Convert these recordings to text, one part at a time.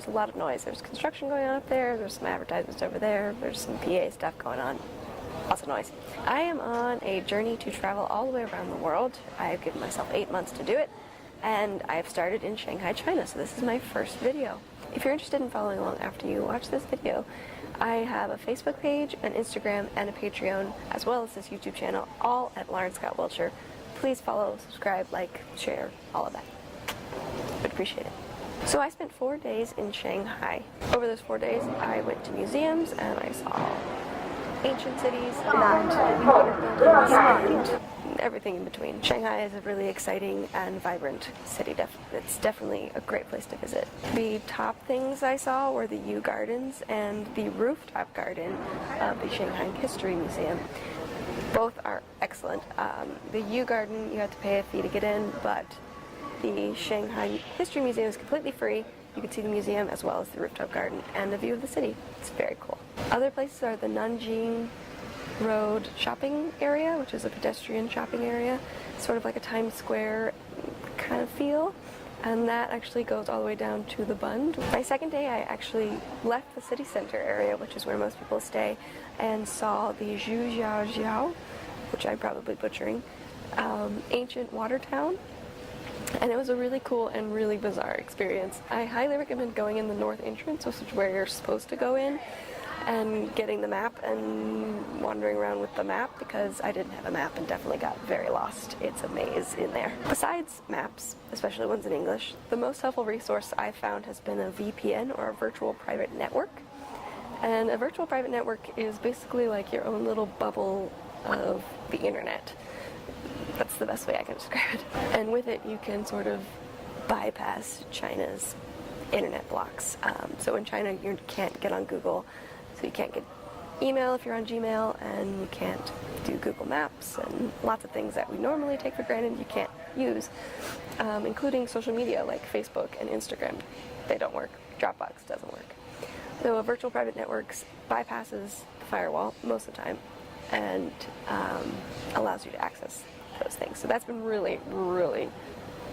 there's a lot of noise. There's construction going on up there, there's some advertisements over there, there's some PA stuff going on. Lots of noise. I am on a journey to travel all the way around the world. I've given myself 8 months to do it, and I've started in Shanghai, China, so this is my first video. If you're interested in following along after you watch this video, I have a Facebook page, an Instagram, and a Patreon, as well as this YouTube channel, all at Lauren Scott Wiltshire. Please follow, subscribe, like, share, all of that. Would appreciate it. So I spent 4 days in Shanghai. Over those 4 days, I went to museums and I saw ancient cities and modern buildings and everything in between. Shanghai is a really exciting and vibrant city. It's definitely a great place to visit. The top things I saw were the Yew Gardens and the rooftop garden of the Shanghai History Museum. Both are excellent. The Yew Garden, you have to pay a fee to get in, but the Shanghai History Museum is completely free. You can see the museum as well as the rooftop garden and the view of the city. It's very cool. Other places are the Nanjing Road shopping area, which is a pedestrian shopping area, sort of like a Times Square kind of feel, and that actually goes all the way down to the Bund. My second day, I actually left the city center area, which is where most people stay, and saw the Zhujiajiao, which I'm probably butchering, ancient water town. And it was a really cool and really bizarre experience. I highly recommend going in the north entrance, which is where you're supposed to go in, and getting the map and wandering around with the map, because I didn't have a map and definitely got very lost. It's a maze in there. Besides maps, especially ones in English, the most helpful resource I've found has been a VPN, or a virtual private network. And a virtual private network is basically like your own little bubble of the internet. That's the best way I can describe it. And with it, you can sort of bypass China's internet blocks. So in China, you can't get on Google, so you can't get email if you're on Gmail, and you can't do Google Maps, and lots of things that we normally take for granted you can't use, including social media like Facebook and Instagram. They don't work. Dropbox doesn't work. So a virtual private network bypasses the firewall most of the time and allows you to access those things. So that's been really, really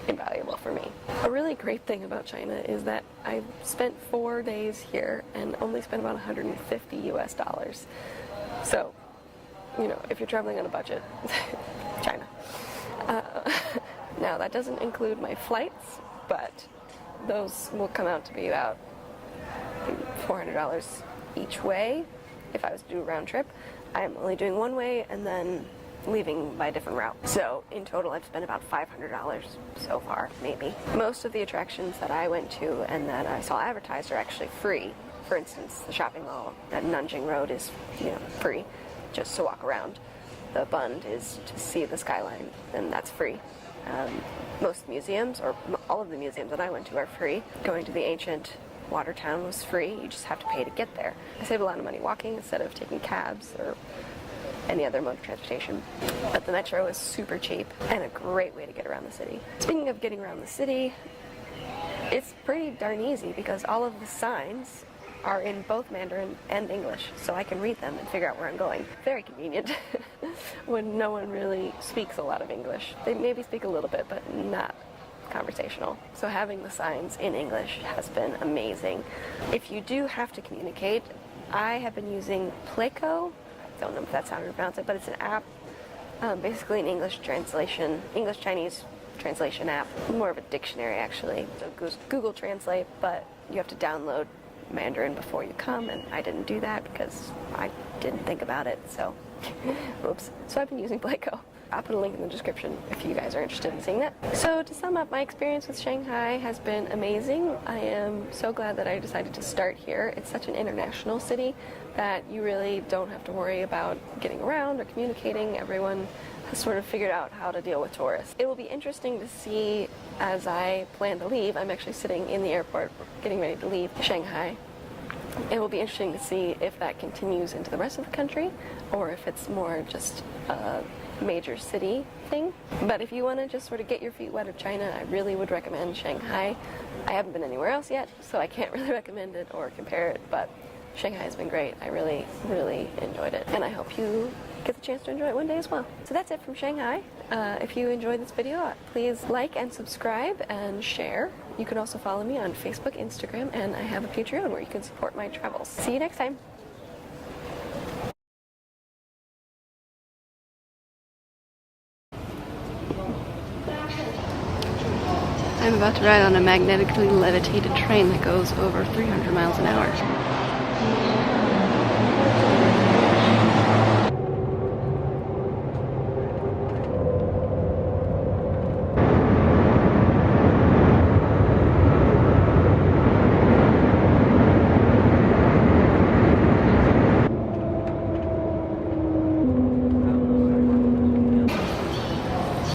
invaluable for me. A really great thing about China is that I spent 4 days here and only spent about $150 US. So, you know, if you're traveling on a budget, China. Now, that doesn't include my flights, but those will come out to be about $400 each way if I was to do a round trip. I'm only doing one way and then leaving by a different route. So in total, I've spent about $500 so far, maybe. Most of the attractions that I went to and that I saw advertised are actually free. For instance, the shopping mall at Nanjing Road is, free just to walk around. The Bund is to see the skyline, and that's free. Most museums, or all of the museums that I went to, are free. Going to the ancient water town was free. You just have to pay to get there. I saved a lot of money walking instead of taking cabs or any other mode of transportation. But the metro is super cheap and a great way to get around the city. Speaking of getting around the city, it's pretty darn easy because all of the signs are in both Mandarin and English, so I can read them and figure out where I'm going. Very convenient when no one really speaks a lot of English. They maybe speak a little bit, but not conversational. So having the signs in English has been amazing. If you do have to communicate, I have been using Pleco. I don't know if that's how to pronounce it, but it's an app, basically an English-Chinese translation app. More of a dictionary, actually. So it goes Google Translate, but you have to download Mandarin before you come, and I didn't do that because I didn't think about it, so oops. So I've been using Pleco. I'll put a link in the description if you guys are interested in seeing that. So to sum up, my experience with Shanghai has been amazing. I am so glad that I decided to start here. It's such an international city that you really don't have to worry about getting around or communicating. Everyone has sort of figured out how to deal with tourists. It will be interesting to see as I plan to leave. I'm actually sitting in the airport getting ready to leave Shanghai. It will be interesting to see if that continues into the rest of the country or if it's more just a major city thing. But if you want to just sort of get your feet wet of China, I really would recommend Shanghai. I haven't been anywhere else yet, so I can't really recommend it or compare it, but Shanghai has been great. I really, really enjoyed it, and I hope you get the chance to enjoy it one day as well. So that's it from Shanghai. If you enjoyed this video, please like and subscribe and share. You can also follow me on Facebook, Instagram, and I have a Patreon where you can support my travels. See you next time. I'm about to ride on a magnetically levitated train that goes over 300 miles an hour.